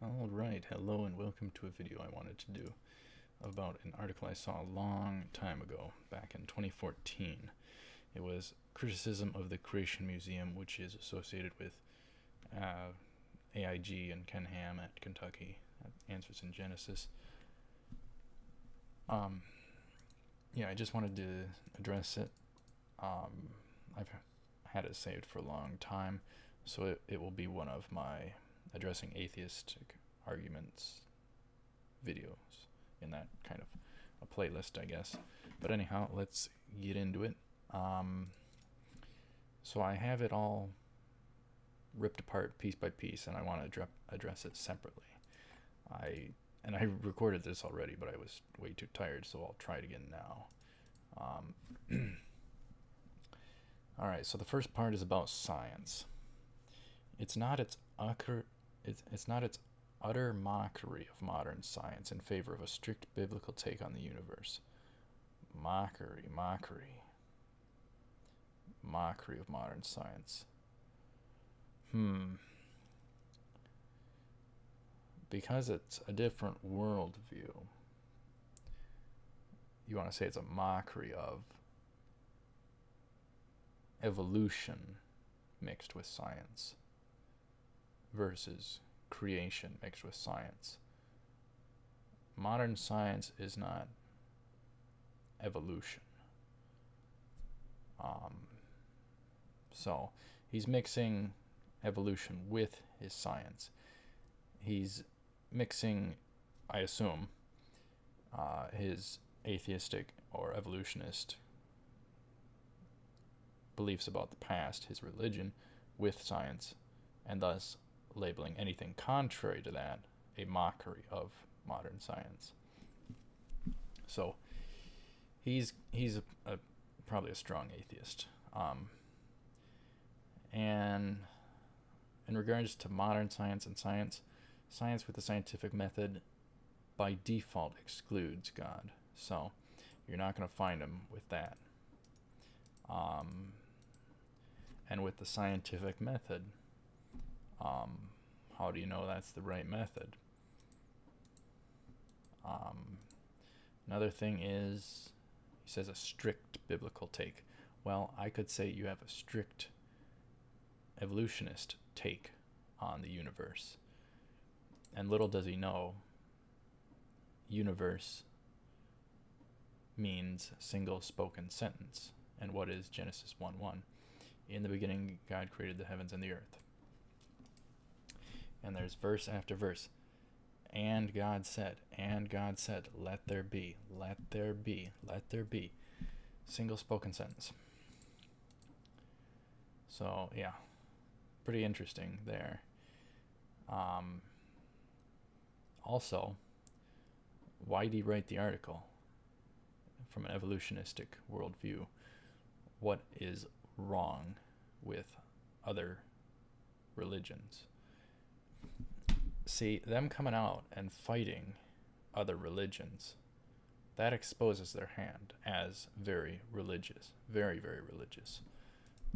Alright, hello and welcome to a video I wanted to do about an article I saw a long time ago, back in 2014. It was Criticism of the Creation Museum, which is associated with AIG and Ken Ham at Kentucky, at Answers in Genesis. I just wanted to address it. I've had it saved for a long time, so it will be one of my addressing atheist arguments videos in that kind of a playlist, I guess. But anyhow, let's get into it. So I have it all ripped apart piece by piece, and I want to address it separately. I recorded this already, but I was way too tired, so I'll try it again now. Alright, so the first part is about science. It's not its utter mockery of modern science in favor of a strict biblical take on the universe. Mockery of modern science. Because it's a different worldview, you want to say it's a mockery of evolution mixed with science versus creation mixed with science. Modern science is not evolution. So he's mixing evolution with his science. He's mixing, I assume, his atheistic or evolutionist beliefs about the past, his religion, with science, and thus labeling anything contrary to that a mockery of modern science. So he's probably a strong atheist. And in regards to modern science and science with the scientific method by default excludes God. So you're not going to find him with that. And with the scientific method, how do you know that's the right method? Another thing is, he says a strict biblical take. Well, I could say you have a strict evolutionist take on the universe. And little does he know, universe means single spoken sentence. And what is Genesis 1:1? In the beginning, God created the heavens and the earth. And there's verse after verse. And God said, let there be, let there be, let there be. Single spoken sentence. So, yeah, pretty interesting there. Also, why did he write the article? From an evolutionistic worldview, what is wrong with other religions? See, them coming out and fighting other religions, that exposes their hand as very religious, very, very religious.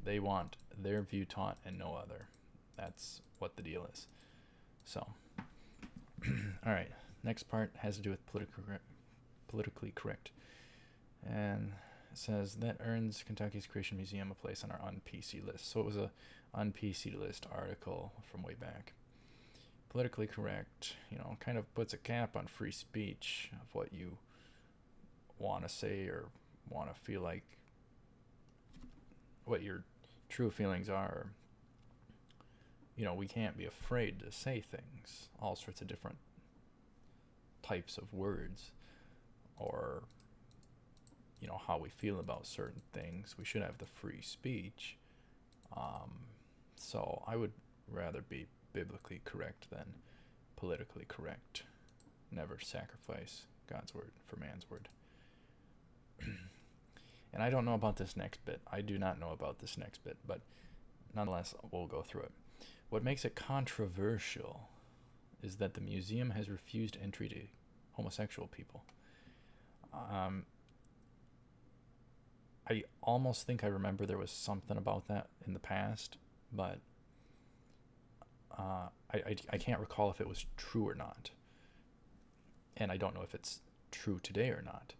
They want their view taught and no other. That's what the deal is. So, alright, next part has to do with politically correct. And it says, that earns Kentucky's Creation Museum a place on our un-PC list. So it was a un-PC list article from way back. Politically correct, kind of puts a cap on free speech of what you want to say or want to feel like, what your true feelings are. We can't be afraid to say things, all sorts of different types of words, or how we feel about certain things. We should have the free speech. So I would rather be biblically correct than politically correct. Never sacrifice God's word for man's word. And I don't know about this next bit. I do not know about this next bit, but nonetheless, we'll go through it. What makes it controversial is that the museum has refused entry to homosexual people. I almost think I remember there was something about that in the past, but I can't recall if it was true or not, and I don't know if it's true today or not.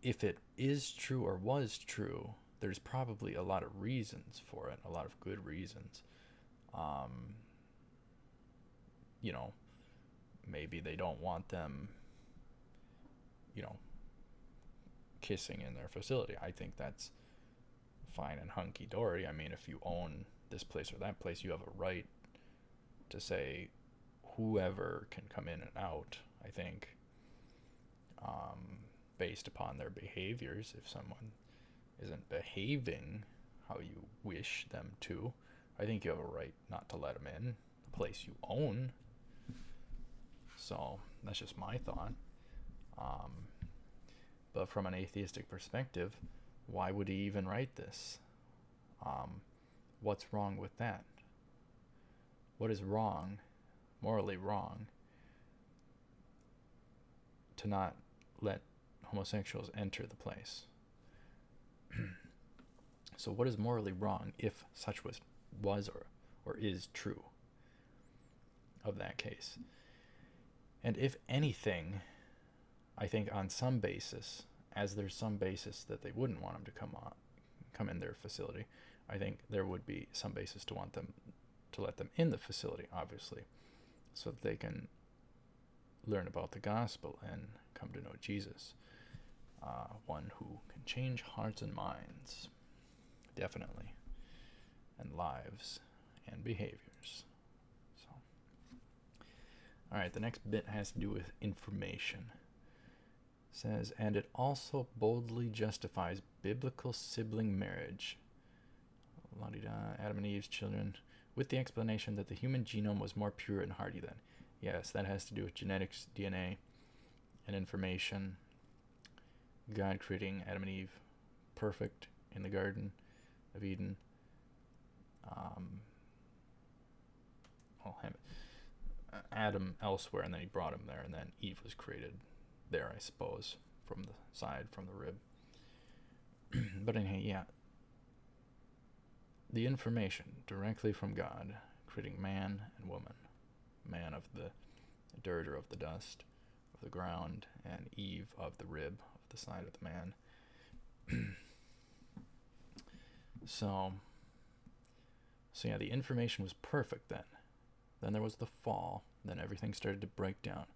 If it is true or was true, there's probably a lot of reasons for it, a lot of good reasons. You know, maybe they don't want them, kissing in their facility. I think that's fine and hunky-dory. I mean, if you own this place or that place, you have a right to say whoever can come in and out, I think, based upon their behaviors. If someone isn't behaving how you wish them to, I think you have a right not to let them in the place you own. So that's just my thought. But from an atheistic perspective, why would he even write this? What's wrong with that? What is wrong, morally wrong, to not let homosexuals enter the place? So what is morally wrong if such was or is true of that case? And if anything, I think on some basis, as there's some basis that they wouldn't want them to come in their facility, I think there would be some basis to want them to let them in the facility, obviously, so that they can learn about the gospel and come to know Jesus, one who can change hearts and minds, definitely, and lives and behaviors. So, all right, the next bit has to do with information. It says, and it also boldly justifies biblical sibling marriage, Adam and Eve's children, with the explanation that the human genome was more pure and hardy then. Yes, that has to do with genetics, DNA, and information. God creating Adam and Eve perfect in the Garden of Eden. Adam elsewhere, and then he brought him there, and then Eve was created there, I suppose, from the side, from the rib. But anyhow, yeah. The information directly from God, creating man and woman, man of the dirt or of the dust of the ground, and Eve of the rib of the side of the man. So yeah, the information was perfect then. Then there was the fall. Then everything started to break down.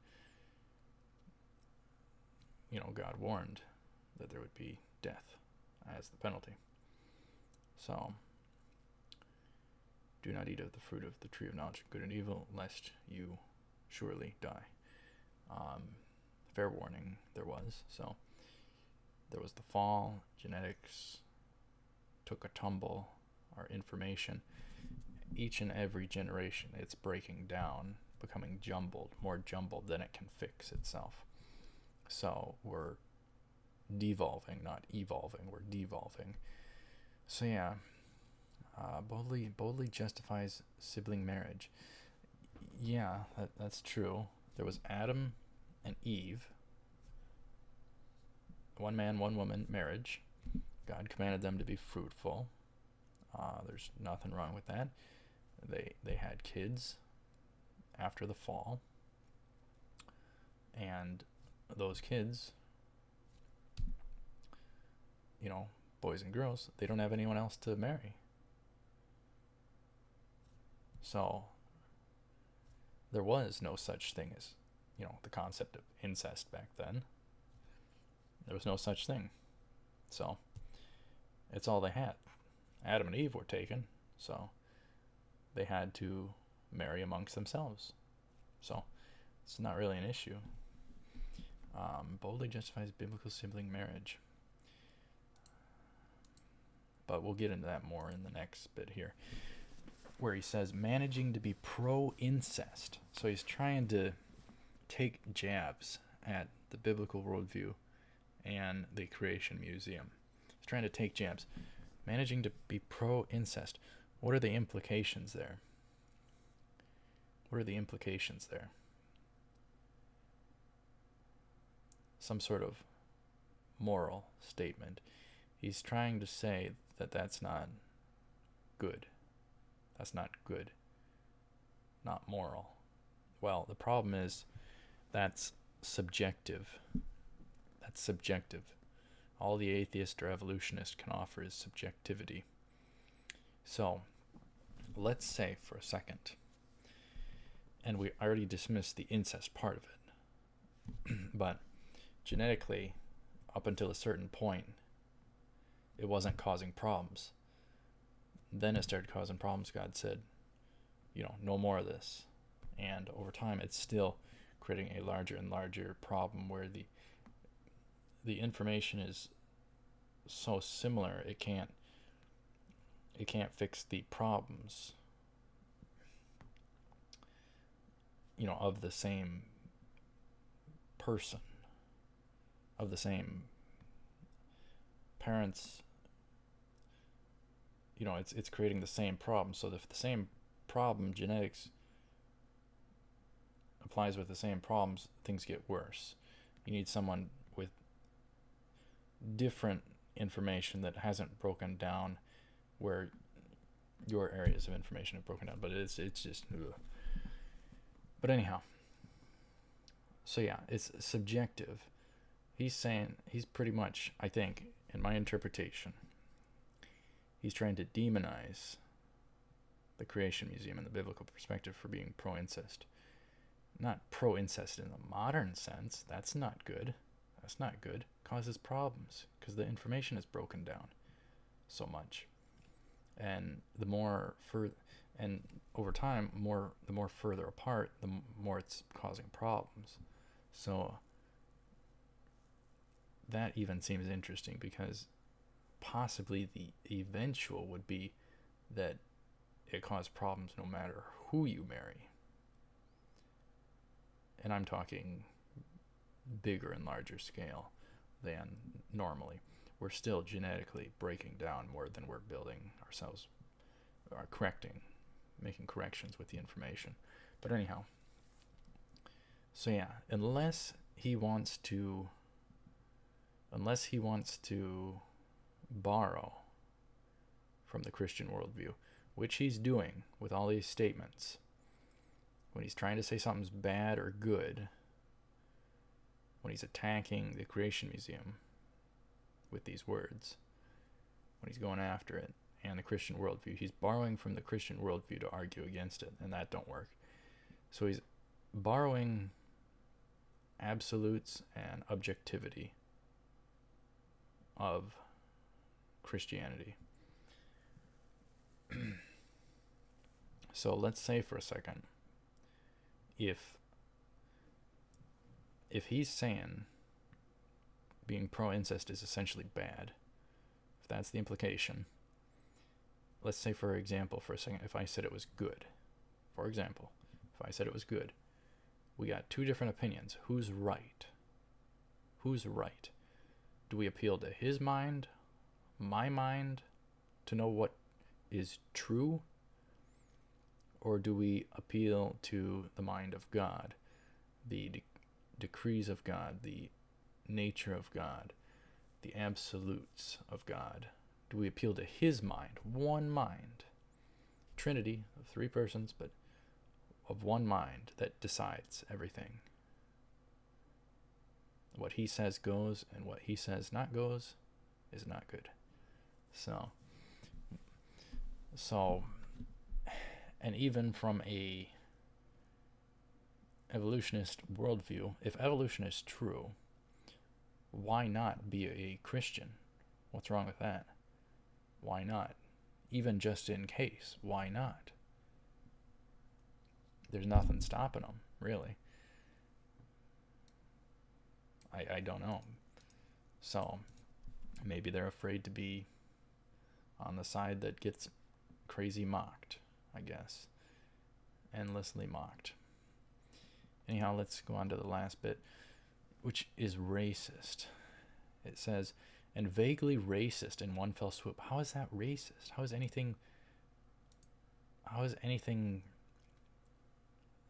God warned that there would be death as the penalty. So, do not eat of the fruit of the tree of knowledge of good and evil, lest you surely die. Fair warning there was. So, there was the fall, genetics took a tumble, our information. Each and every generation, it's breaking down, becoming jumbled, more jumbled than it can fix itself. So we're devolving, not evolving, we're devolving. So yeah, boldly justifies sibling marriage. Yeah, that's true. There was Adam and Eve, one man, one woman, marriage. God commanded them to be fruitful. There's nothing wrong with that. They had kids after the fall, and those kids, boys and girls, they don't have anyone else to marry. So there was no such thing as, the concept of incest back then. There was no such thing. So it's all they had. Adam and Eve were taken, so they had to marry amongst themselves. So it's not really an issue. Boldly justifies biblical sibling marriage. But we'll get into that more in the next bit here, where he says managing to be pro-incest. So he's trying to take jabs at the biblical worldview and the Creation Museum. He's trying to take jabs. Managing to be pro-incest. What are the implications there? What are the implications there? Some sort of moral statement. He's trying to say that that's not good. That's not good. Not moral. Well, the problem is that's subjective. That's subjective. All the atheist or evolutionist can offer is subjectivity. So, let's say for a second, and we already dismissed the incest part of it, but genetically, up until a certain point, it wasn't causing problems. Then it started causing problems. God said, no more of this. And over time, it's still creating a larger and larger problem where the information is so similar it can't fix the problems of the same person, of the same parents. It's creating the same problem. So if the same problem, genetics, applies with the same problems, things get worse. You need someone with different information that hasn't broken down where your areas of information have broken down. But it's just ugh. But anyhow, so yeah, it's subjective. He's pretty much, I think, in my interpretation, he's trying to demonize the Creation Museum in the biblical perspective for being pro-incest. Not pro-incest in the modern sense. That's not good. That's not good. Causes problems because the information is broken down so much. And and over time, the more further apart, the more it's causing problems. So that even seems interesting because possibly the eventual would be that it caused problems no matter who you marry. And I'm talking bigger and larger scale than normally. We're still genetically breaking down more than we're building ourselves, or making corrections with the information. But anyhow, so yeah, unless he wants to borrow from the Christian worldview, which he's doing with all these statements, when he's trying to say something's bad or good, when he's attacking the Creation Museum with these words, when he's going after it and the Christian worldview, he's borrowing from the Christian worldview to argue against it, and that don't work. So he's borrowing absolutes and objectivity of Christianity. So let's say for a second, if he's saying being pro-incest is essentially bad, if that's the implication, let's say for example for a second, if I said it was good, for example, if I said it was good, we got two different opinions. Who's right? Who's right? Do we appeal to his mind, my mind, to know what is true? Or do we appeal to the mind of God, the decrees of God, the nature of God, the absolutes of God? Do we appeal to his mind, one mind, Trinity of three persons, but of one mind that decides everything? What he says goes, and what he says not goes is not good. So, and even from a evolutionist worldview, if evolution is true, why not be a Christian? What's wrong with that? Why not? Even just in case, why not? There's nothing stopping them, really. I don't know. So maybe they're afraid to be on the side that gets crazy mocked, I guess. Endlessly mocked. Anyhow, let's go on to the last bit, which is racist. It says, and vaguely racist in one fell swoop. How is that racist? How is anything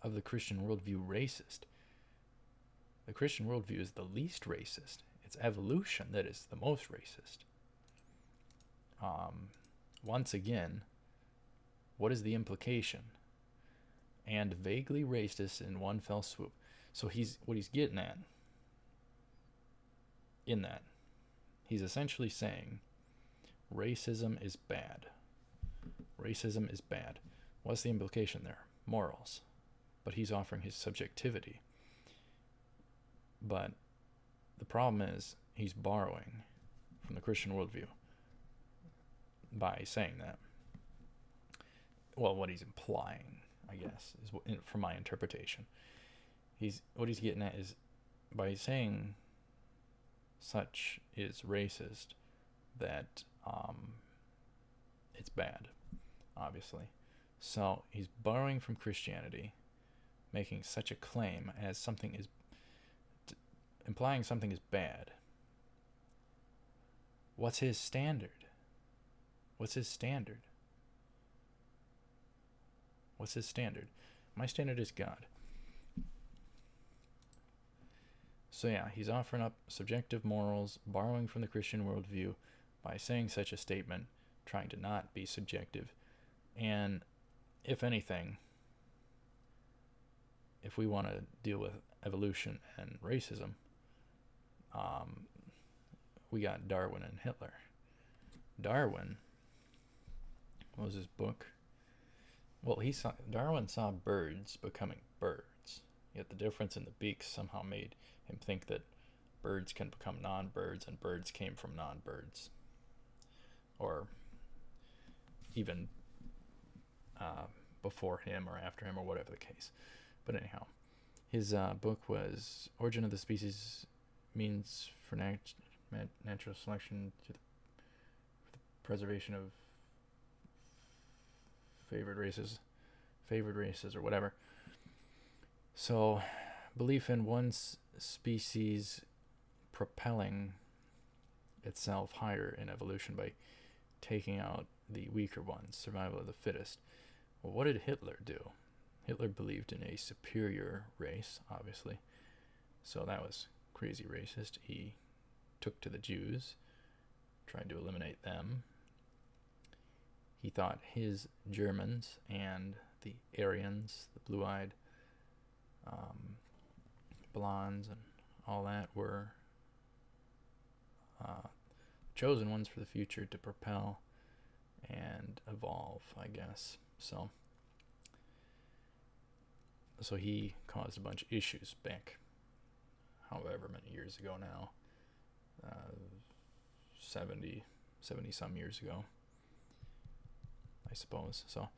of the Christian worldview racist? The Christian worldview is the least racist. It's evolution that is the most racist. Once again, What is the implication? And vaguely racist in one fell swoop. So what he's getting at in that, he's essentially saying racism is bad. Racism is bad. What's the implication there? Morals. But he's offering his subjectivity. But the problem is he's borrowing from the Christian worldview by saying that. Well, what he's implying, I guess, is from my interpretation. What he's getting at is by saying such is racist that it's bad, obviously. So he's borrowing from Christianity, making such a claim as something is implying something is bad. What's his standard? What's his standard? What's his standard? My standard is God. So yeah, he's offering up subjective morals, borrowing from the Christian worldview by saying such a statement, trying to not be subjective. And if anything, if we want to deal with evolution and racism, we got Darwin and Hitler. Darwin, what was his book? Well, Darwin saw birds becoming birds, yet the difference in the beaks somehow made him think that birds can become non-birds and birds came from non-birds. Or even before him or after him or whatever the case. But anyhow, his book was Origin of the Species Means for Natural Selection to the Preservation of Favored races or whatever. So belief in one species propelling itself higher in evolution by taking out the weaker ones, survival of the fittest. Well, what did Hitler do? Hitler believed in a superior race, obviously. So that was crazy racist. He took to the Jews, tried to eliminate them. He thought his Germans and the Aryans, the blue-eyed blondes and all that, were chosen ones for the future to propel and evolve, I guess. So he caused a bunch of issues back however many years ago now, 70 some years ago, I suppose. So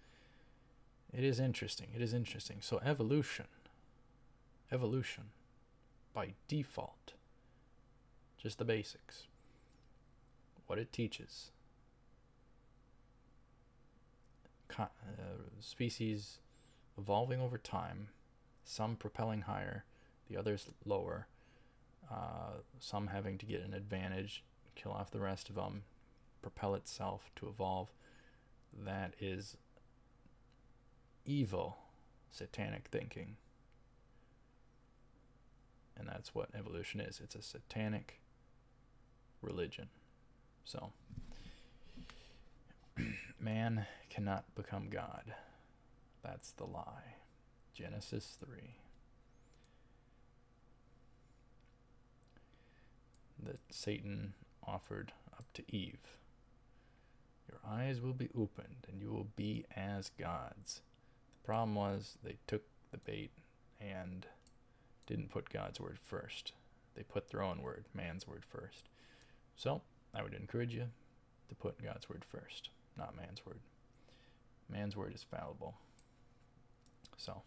it is interesting. So evolution by default, just the basics, what it teaches, species evolving over time, some propelling higher, the others lower, some having to get an advantage, kill off the rest of them, propel itself to evolve. That is evil, satanic thinking. And that's what evolution is. It's a satanic religion. So, man cannot become God. That's the lie. Genesis 3. That Satan offered up to Eve. Your eyes will be opened and you will be as gods. The problem was they took the bait and didn't put God's word first. They put their own word, man's word, first. So I would encourage you to put God's word first, not man's word. Man's word is fallible. So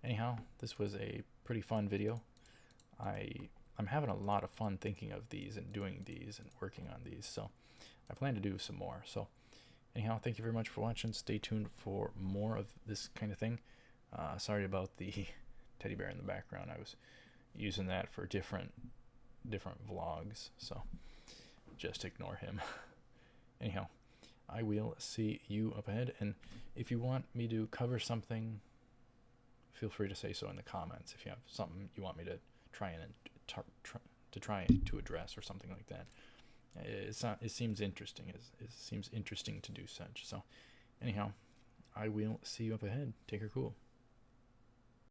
anyhow, this was a pretty fun video. I'm having a lot of fun thinking of these and doing these and working on these, so I plan to do some more. So anyhow, thank you very much for watching. Stay tuned for more of this kind of thing. Sorry about the teddy bear in the background. I was using that for different vlogs, so just ignore him. Anyhow, I will see you up ahead, and if you want me to cover something, feel free to say so in the comments. If you have something you want me to try to address or something like that, it seems interesting. It seems interesting to do such. So anyhow, I will see you up ahead. Take her cool.